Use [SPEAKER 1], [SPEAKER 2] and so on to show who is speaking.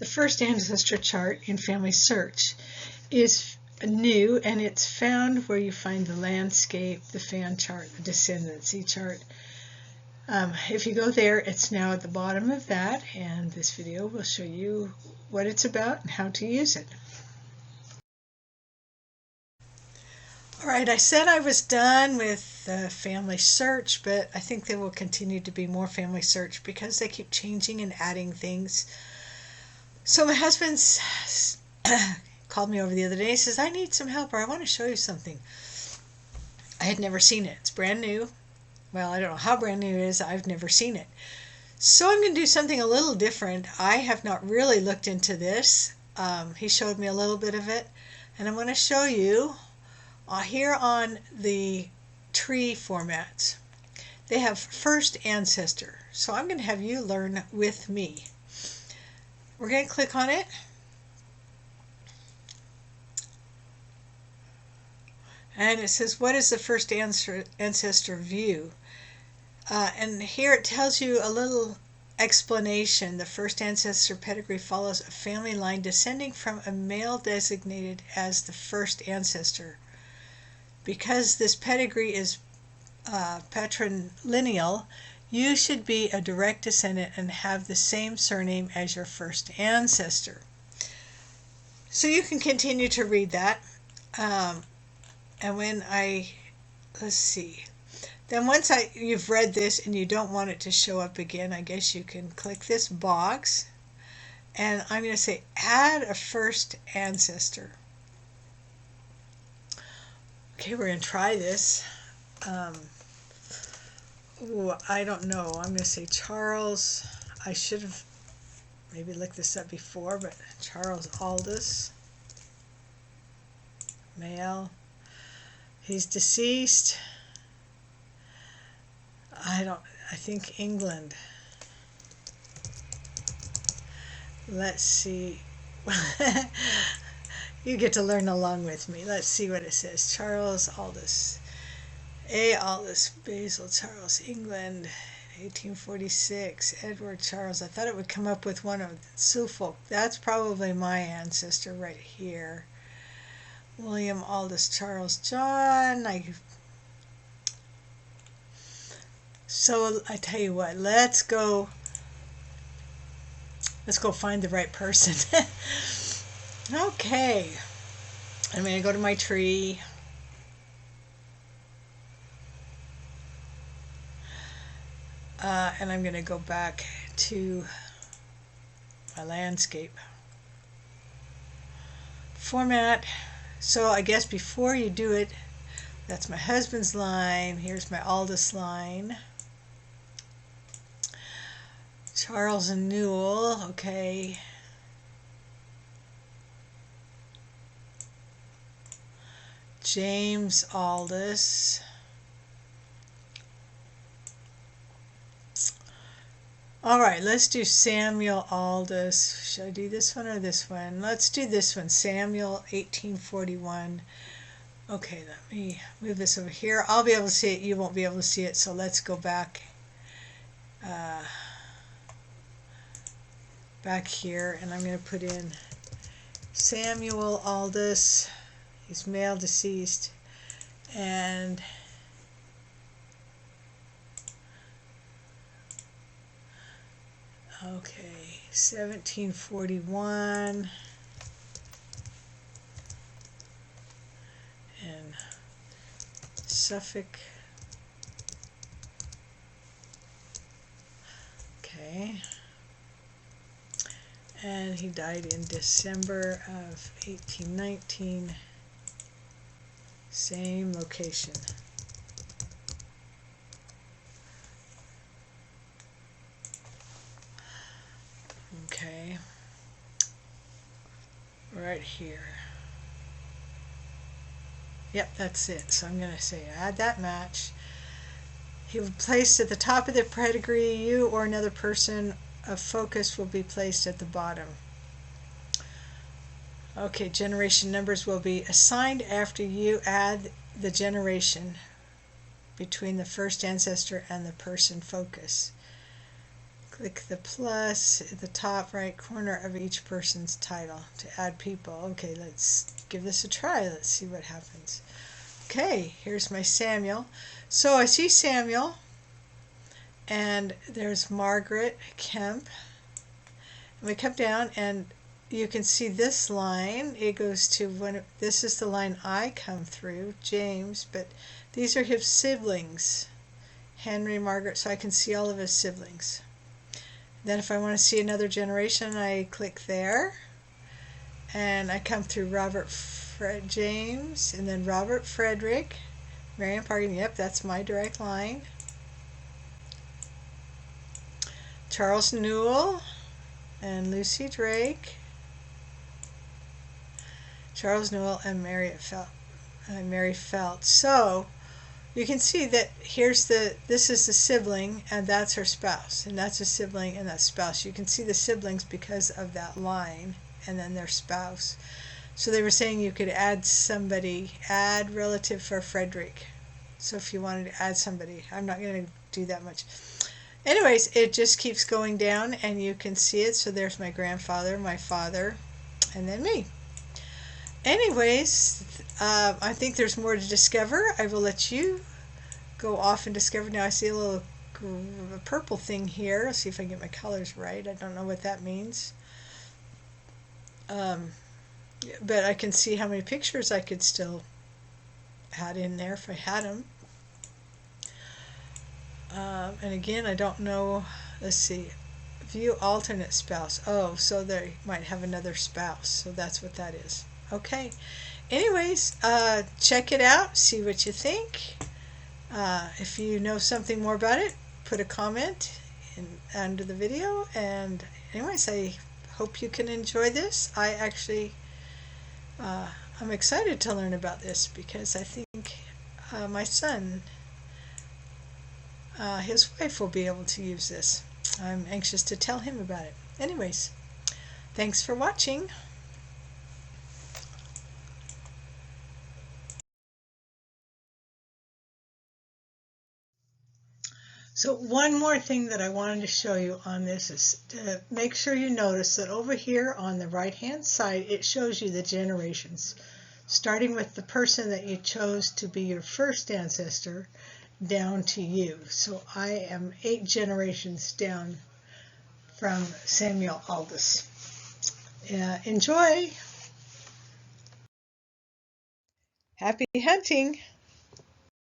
[SPEAKER 1] The first ancestor chart in Family Search is new, and it's found where you find the landscape, the fan chart, the descendancy chart. If you go there, it's now at the bottom of that, and this video will show you what it's about and how to use it. Alright, I said I was done with Family Search, but I think there will continue to be more Family Search because they keep changing and adding things. So my husband's called me over the other day. He says, I need some help, or I want to show you something. I had never seen it. It's brand new. Well, I don't know how brand new it is. I've never seen it. So I'm going to do something a little different. I have not really looked into this. He showed me a little bit of it, and I'm going to show you here on the tree formats. They have first ancestor. So I'm going to have you learn with me. We're going to click on it. And it says, what is the first ancestor view? And here it tells you a little explanation. The first ancestor pedigree follows a family line descending from a male designated as the first ancestor. Because this pedigree is patrilineal, you should be a direct descendant and have the same surname as your first ancestor. So you can continue to read that. And when let's see. Then once you've read this and you don't want it to show up again, I guess you can click this box. And I'm going to say add a first ancestor. Okay, we're going to try this. I don't know. I'm going to say Charles. I should have maybe looked this up before, but Charles Aldous. Male. He's deceased. I think England. Let's see. You get to learn along with me. Let's see what it says. Charles Aldous. A. Aldous, Basil Charles, England, 1846. Edward Charles. I thought it would come up with one of Suffolk. That's probably my ancestor right here. William Aldous Charles John. So I tell you what, let's go find the right person. Okay, I'm going to go to my tree. And I'm going to go back to my landscape. Format. So I guess before you do it, that's my husband's line. Here's my Aldous line. Charles and Newell. Okay. James Aldous. All right, let's do Samuel Aldous. Should I do this one or this one? Let's do this one, Samuel, 1841. Okay, let me move this over here. I'll be able to see it. You won't be able to see it, so let's go back here, and I'm going to put in Samuel Aldous. He's male, deceased, and okay, 1741, and Suffolk. Okay, and he died in December of 1819. Same location. Okay, right here. Yep, that's it. So I'm going to say add that match. He will be placed at the top of the pedigree. You or another person of focus will be placed at the bottom. Okay, generation numbers will be assigned after you add the generation between the first ancestor and the person focus. Click the plus at the top right corner of each person's title to add people. Okay, let's give this a try. Let's see what happens. Okay, here's my Samuel. So I see Samuel, and there's Margaret Kemp. And we come down, and you can see this line. It goes to this is the line I come through, James, but these are his siblings, Henry, Margaret, so I can see all of his siblings. Then if I want to see another generation, I click there, and I come through Robert James, and then Robert Frederick, Marion Parkin. Yep, that's my direct line. Charles Newell and Lucy Drake. Charles Newell and Mary Felt. So you can see that this is the sibling, and that's her spouse, and that's a sibling, and that's spouse. You can see the siblings because of that line, and then their spouse. So they were saying you could add relative for Frederick. So if you wanted to add somebody, I'm not going to do that much. Anyways, it just keeps going down, and you can see it. So there's my grandfather, my father, and then me. Anyways, I think there's more to discover. I will let you go off and discover. Now I see a little purple thing here. I'll see if I can get my colors right. I don't know what that means. But I can see how many pictures I could still add in there if I had them. And again, I don't know. Let's see. View alternate spouse. Oh, so they might have another spouse. So that's what that is. Okay. Anyways, check it out. See what you think. If you know something more about it, put a comment under the video. And anyways, I hope you can enjoy this. I'm excited to learn about this because I think my son, his wife will be able to use this. I'm anxious to tell him about it. Anyways, thanks for watching. So one more thing that I wanted to show you on this is to make sure you notice that over here on the right hand side it shows you the generations, starting with the person that you chose to be your first ancestor down to you. So I am 8 generations down from Samuel Aldous. Enjoy! Happy hunting!